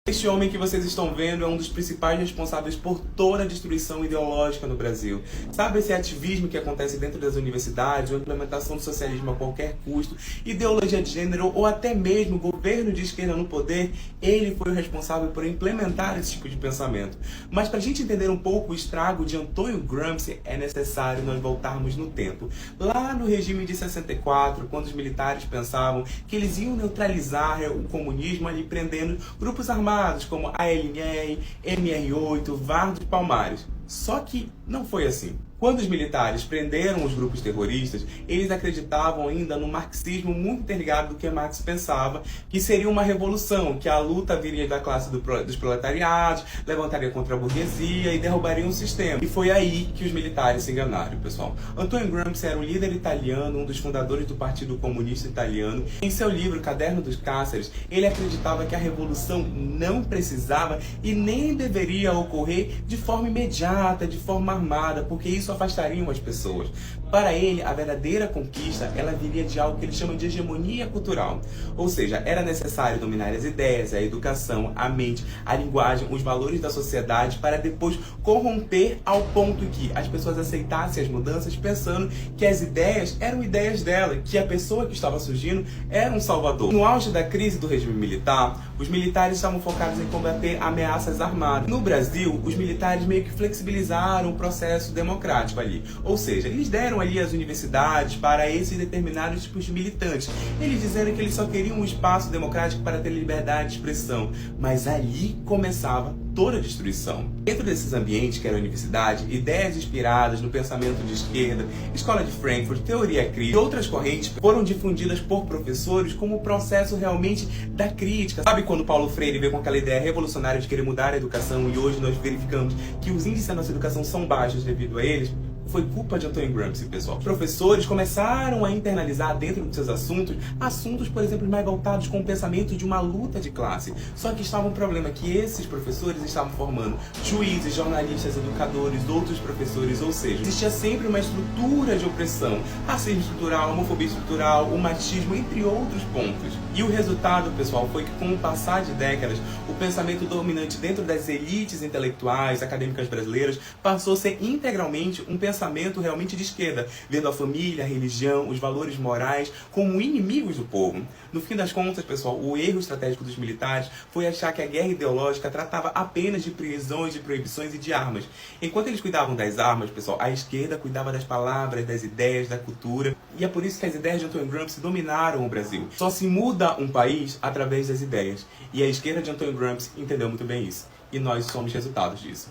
Este homem que vocês estão vendo é um dos principais responsáveis por toda a destruição ideológica no Brasil. Sabe esse ativismo que acontece dentro das universidades, a implementação do socialismo a qualquer custo, ideologia de gênero ou até mesmo governo de esquerda no poder? Ele foi o responsável por implementar esse tipo de pensamento. Mas para a gente entender um pouco o estrago de Antônio Gramsci, é necessário nós voltarmos no tempo. Lá no regime de 64, quando os militares pensavam que eles iam neutralizar o comunismo ali prendendo grupos armados como a ALNR, MR8, Vardos e Palmares. Só que não foi assim. Quando os militares prenderam os grupos terroristas, eles acreditavam ainda no marxismo muito interligado do que Marx pensava, que seria uma revolução, que a luta viria da classe dos proletariados, levantaria contra a burguesia e derrubaria um sistema. E foi aí que os militares se enganaram, pessoal. Antônio Gramsci era um líder italiano, um dos fundadores do Partido Comunista Italiano. Em seu livro Caderno dos Cáceres, ele acreditava que a revolução não precisava e nem deveria ocorrer de forma imediata, de forma armada, porque isso afastariam as pessoas. Para ele, a verdadeira conquista, ela viria de algo que ele chama de hegemonia cultural. Ou seja, era necessário dominar as ideias, a educação, a mente, a linguagem, os valores da sociedade para depois corromper ao ponto que as pessoas aceitassem as mudanças pensando que as ideias eram ideias dela, que a pessoa que estava surgindo era um salvador. No auge da crise do regime militar, os militares estavam focados em combater ameaças armadas. No Brasil, os militares meio que flexibilizaram o processo democrático ali. Ou seja, eles deram ali as universidades para esses determinados tipos de militantes. Eles disseram que eles só queriam um espaço democrático para ter liberdade de expressão. Mas ali começava toda a destruição. Dentro desses ambientes, que era a universidade, ideias inspiradas no pensamento de esquerda, escola de Frankfurt, teoria crítica e outras correntes foram difundidas por professores como o processo realmente da crítica. Sabe quando Paulo Freire veio com aquela ideia revolucionária de querer mudar a educação e hoje nós verificamos que os índices da nossa educação são baixos devido a eles? Foi culpa de Antônio Gramsci, pessoal. Os professores começaram a internalizar dentro dos seus assuntos, por exemplo, mais voltados com o pensamento de uma luta de classe. Só que estava um problema que esses professores estavam formando juízes, jornalistas, educadores, outros professores, ou seja, existia sempre uma estrutura de opressão, racismo estrutural, homofobia estrutural, o machismo, entre outros pontos. E o resultado, pessoal, foi que com o passar de décadas, o pensamento dominante dentro das elites intelectuais, acadêmicas brasileiras, passou a ser integralmente um pensamento realmente de esquerda, vendo a família, a religião, os valores morais como inimigos do povo. No fim das contas, pessoal, o erro estratégico dos militares foi achar que a guerra ideológica tratava apenas de prisões, de proibições e de armas. Enquanto eles cuidavam das armas, pessoal, a esquerda cuidava das palavras, das ideias, da cultura. E é por isso que as ideias de Antônio Gramsci dominaram o Brasil. Só se muda um país através das ideias. E a esquerda de Antônio Gramsci entendeu muito bem isso. E nós somos resultados disso.